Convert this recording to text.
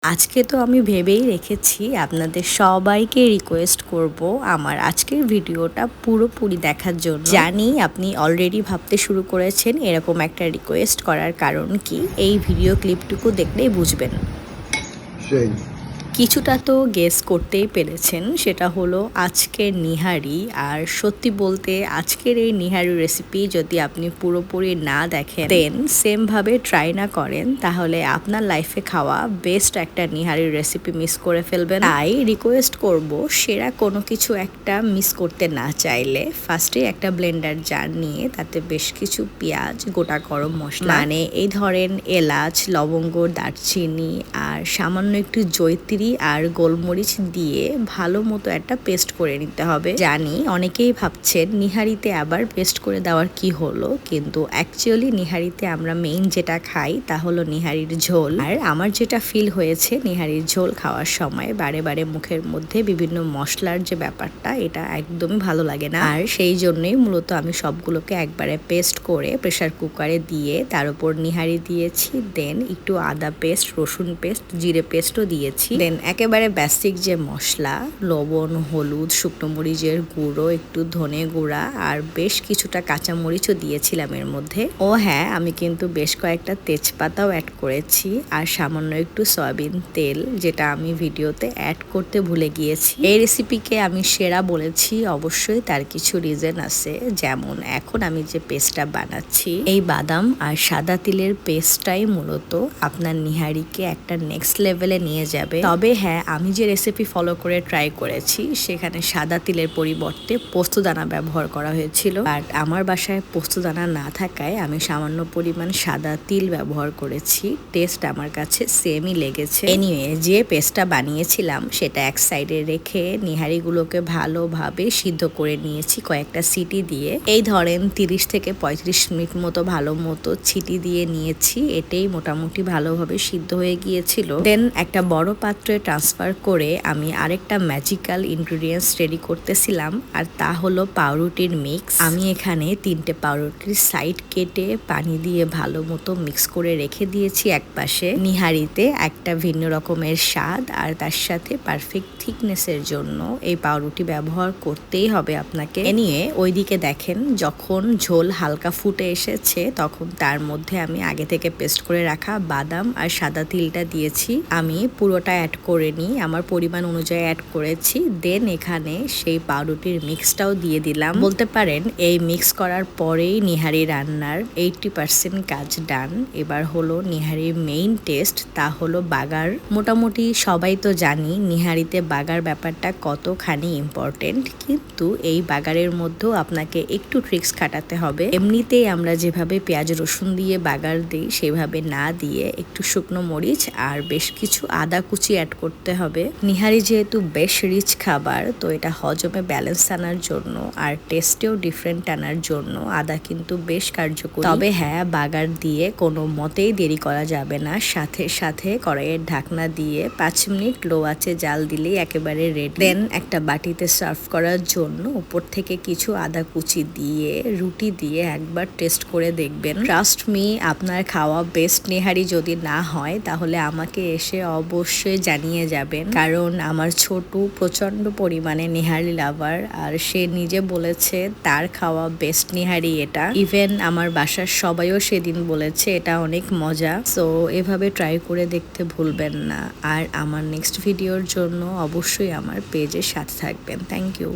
আজকে তো আমি ভেবেই রেখেছি আপনাদের সবাইকে রিকোয়েস্ট করব আমার আজকের ভিডিওটা পুরোপুরি দেখার জন্য। জানি আপনি অলরেডি ভাবতে শুরু করেছেন এরকম একটা রিকোয়েস্ট করার কারণ কি, এই ভিডিও ক্লিপটুকু দেখলেই বুঝবেন। সেই কিছুটা তো গেস করতেই পেরেছেন, সেটা হলো আজকের নিহারি। আর সত্যি বলতে আজকের এই নিহারি রেসিপি যদি আপনি পুরোপুরি না দেখেন দেন সেমভাবে ট্রাই না করেন, তাহলে আপনার লাইফে খাওয়া বেস্ট একটা নিহারি রেসিপি মিস করে ফেলবেন। তাই রিকোয়েস্ট করব, সেরা কোনো কিছু একটা মিস করতে না চাইলে ফার্স্টে একটা ব্লেন্ডার জার নিয়ে তাতে বেশ কিছু পেঁয়াজ, গোটা গরম মশলা মানে এই ধরেন এলাচ, লবঙ্গ, দারচিনি আর সামান্য একটু জয়িত্রী আর গোলমরিচ দিয়ে ভালো মতো একটা পেস্ট করে নিতে হবে। জানি অনেকেই ভাবছেন নিহারিতে আবার পেস্ট করে দেওয়ার কি হলো, কিন্তু অ্যাকচুয়ালি নিহারিতে আমরা মেইন যেটা খাই তা হলো নিহারির ঝোল। আর আমার যেটা ফিল হয়েছে নিহারির ঝোল খাওয়ার সময় বারে বারে মুখের মধ্যে বিভিন্ন মশলার যে ব্যাপারটা, এটা একদমই ভালো লাগে না। আর সেই জন্যই মূলত আমি সবগুলোকে একবারে পেস্ট করে প্রেসার কুকারে দিয়ে তার উপর নিহারি দিয়েছি, দেন একটু আদা পেস্ট, রসুন পেস্ট, জিরে পেস্টও দিয়েছি, দেন একেবারে বেসিক যে মশলা লবণ, হলুদ, শুকনো মরিচের গুঁড়ো, একটু ধনে গুঁড়া আর বেশ কিছুটা কাঁচামরিচও দিয়েছিলাম এর মধ্যে। ও হ্যাঁ, আমি কিন্তু বেশ কয়েকটা তেজপাতাও অ্যাড করেছি আর সামান্য একটু সয়াবিন তেল, যেটা আমি ভিডিওতে অ্যাড করতে ভুলে গিয়েছি। এই রেসিপিকে আমি সেরা বলেছি, অবশ্যই তার কিছু রিজন আছে। যেমন এখন আমি যে পেস্টটা বানাচ্ছি, এই বাদাম আর সাদা তিলের পেস্টটাই মূলত আপনার নিহারিকে একটা নেক্সট লেভেলে নিয়ে যাবে। তবে হ্যাঁ, আমি যে রেসিপি ফলো করে ট্রাই করেছি সেখানে সাদা তিলের পরিবর্তে পোস্তদানা ব্যবহার করা হয়েছিল, বাট আমার বাসায় পোস্তদানা না থাকায় আমি সামান্য পরিমাণ সাদা তিল ব্যবহার করেছি। টেস্ট আমার কাছে সেমই লেগেছে। এনিওয়ে, যে পেস্টটা বানিয়েছিলাম সেটা এক সাইডে রেখে নিহারিগুলোকে ভালোভাবে সিদ্ধ করে নিয়েছি কয়েকটা সিটি দিয়ে। এই ধরেন 30 থেকে 35 মিনিট মতো ভালো মতো ছিটি দিয়ে নিয়েছি, এটাই মোটামুটি ভালোভাবে সিদ্ধ হয়ে গিয়েছিল। দেন একটা বড় পাত্রে ট্রান্সফার করে আমি আরেকটা ম্যাজিক্যাল ইনগ্রিডিয়েন্টস রেডি করতেছিলাম, আর তা হলো পাউরুটির মিক্স। আমি এখানে 3টে পাউরুটির সাইড কেটে পানি দিয়ে ভালো মতো মিক্স করে রেখে দিয়েছি এক পাশে। নিহারিতে একটা ভিন্ন রকমের স্বাদ আর তার সাথে পারফেক্ট থিকনেসের জন্য এই পাউরুটি ব্যবহার করতেই হবে আপনাকে। এ নিয়ে ওইদিকে দেখেন যখন ঝোল হালকা ফুটে এসেছে তখন তার মধ্যে আমি আগে থেকে পেস্ট করে রাখা বাদাম আর সাদা তিলটা দিয়েছি। আমি পুরোটা অ্যাড করে নিই, আমার পরিমাণ অনুযায়ী অ্যাড করেছি। দেন এখানে সেই পাউরুটির মিক্সটাও দিয়ে দিলাম। বলতে পারেন এই মিক্স করার পরেই নিহারি রান্নার 80% কাজ ডান। এবার হলো নিহারির মেইন টেস্ট, তা হলো বাগার। মোটামুটি সবাই তো জানি নিহারিতে বাগার ব্যাপারটা কতখানি ইম্পর্টেন্ট, কিন্তু এই বাগারের মধ্যেও আপনাকে একটু ট্রিক্স খাটাতে হবে। এমনিতেই আমরা যেভাবে পেঁয়াজ রসুন দিয়ে বাগার দিই সেভাবে না দিয়ে একটু শুকনো মরিচ আর বেশ কিছু আদা কুচি অ্যাড করতে হবে। নিহারি যেহেতু বেশ রিচ খাবার, তো এটা হজমে ব্যালেন্স আনার জন্য আর টেস্টেও ডিফারেন্ট আনার জন্য আদা কিন্তু বেশ কার্যকরী। তবে হ্যাঁ, বাগার দিয়ে কোনো মতেই দেরি করা যাবে না, সাথে সাথে কড়াইয়ের ঢাকনা দিয়ে 5 মিনিট লো আঁচে জাল দিলেই একেবারে রেডি। দেন একটা বাটিতে সার্ভ করার জন্য উপর থেকে কিছু আদা কুচি দিয়ে রুটি দিয়ে একবার টেস্ট করে দেখবেন। ট্রাস্ট মি, আপনার খাওয়া বেস্ট নিহারি যদি না হয় তাহলে আমাকে এসে অবশ্যই জানিয়ে যাবেন, কারণ আমার ছোট প্রচন্ড পরিমাণে নিহারি লাভার আর সে নিজে বলেছে তার খাওয়া বেস্ট নিহারি এটা। ইভেন আমার বাসার সবাইও সেদিন বলেছে এটা অনেক মজা। সো এভাবে ট্রাই করে দেখতে ভুলবেন না। আর আমার নেক্সট ভিডিওর জন্য অবশ্যই আমার পেজের সাথে থাকবেন। Thank you.